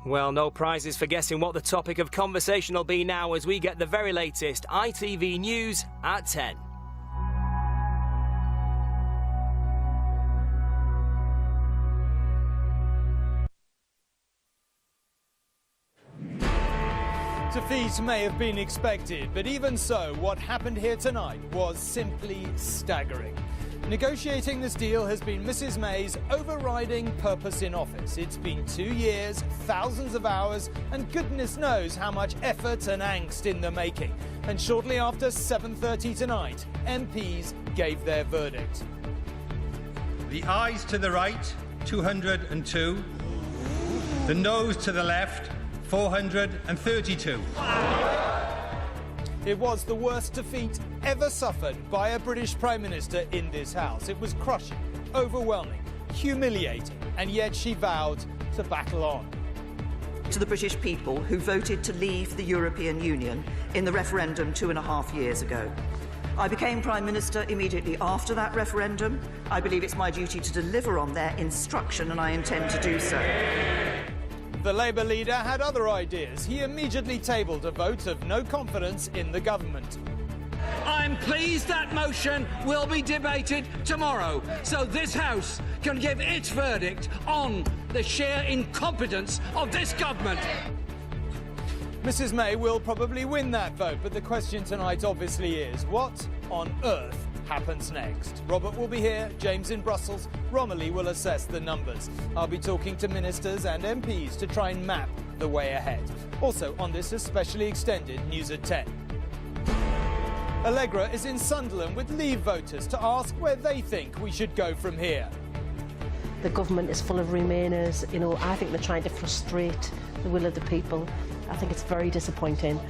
Well, no prizes for guessing what the topic of conversation will be now as we get the very latest ITV news at 10. Defeat may have been expected, but even so, what happened here tonight was simply staggering. Negotiating this deal has been Mrs May's overriding purpose in office. It's been 2 years, thousands of hours, and goodness knows how much effort and angst in the making. And shortly after 7:30 tonight, MPs gave their verdict. The ayes to the right, 202. The noes to the left, 432. It was the worst defeat ever suffered by a British Prime Minister in this House. It was crushing, overwhelming, humiliating, and yet she vowed to battle on. To the British people who voted to leave the European Union in the referendum 2.5 years ago. I became Prime Minister immediately after that referendum. I believe it's my duty to deliver on their instruction, and I intend to do so. The Labour leader had other ideas. He immediately tabled a vote of no confidence in the government. I'm pleased that motion will be debated tomorrow, so this House can give its verdict on the sheer incompetence of this government. Mrs May will probably win that vote, but the question tonight obviously is, what on earth happens next? Robert will be here, James in Brussels, Romilly will assess the numbers. I'll be talking to ministers and MPs to try and map the way ahead. Also on this especially extended News at 10. Allegra is in Sunderland with Leave voters to ask where they think we should go from here. The government is full of Remainers. You know, I think they're trying to frustrate the will of the people. I think it's very disappointing.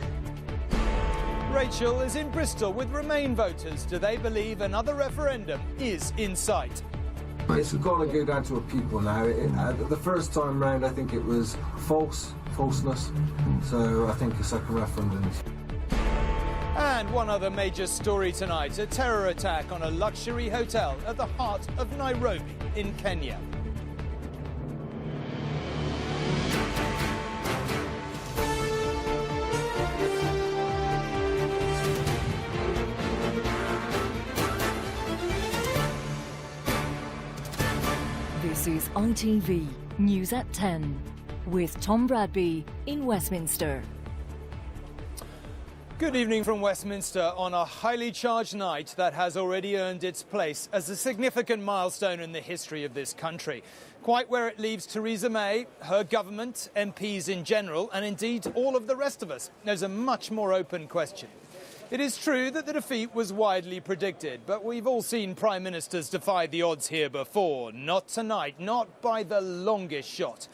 Rachel is in Bristol with Remain voters. Do they believe another referendum is in sight? It's got to go down to a people now. The first time round, I think it was falseness. So I think a second referendum. And one other major story tonight, a terror attack on a luxury hotel at the heart of Nairobi in Kenya. This is ITV News at 10 with Tom Bradby in Westminster. Good evening from Westminster on a highly charged night that has already earned its place as a significant milestone in the history of this country. Quite where it leaves Theresa May, her government, MPs in general, and indeed all of the rest of us, there's a much more open question. It is true that the defeat was widely predicted, but we've all seen Prime Ministers defy the odds here before. Not tonight, not by the longest shot.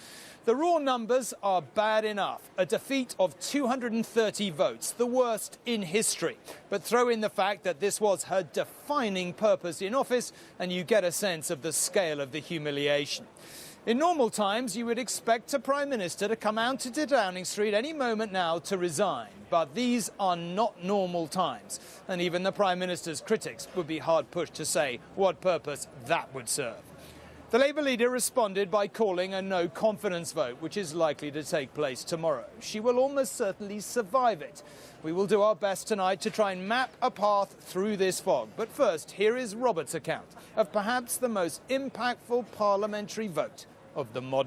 The raw numbers are bad enough. A defeat of 230 votes, the worst in history. But throw in the fact that this was her defining purpose in office, and you get a sense of the scale of the humiliation. In normal times, you would expect a Prime Minister to come out to Downing Street any moment now to resign. But these are not normal times. And even the Prime Minister's critics would be hard-pushed to say what purpose that would serve. The Labour leader responded by calling a no-confidence vote, which is likely to take place tomorrow. She will almost certainly survive it. We will do our best tonight to try and map a path through this fog. But first, here is Robert's account of perhaps the most impactful parliamentary vote of the modern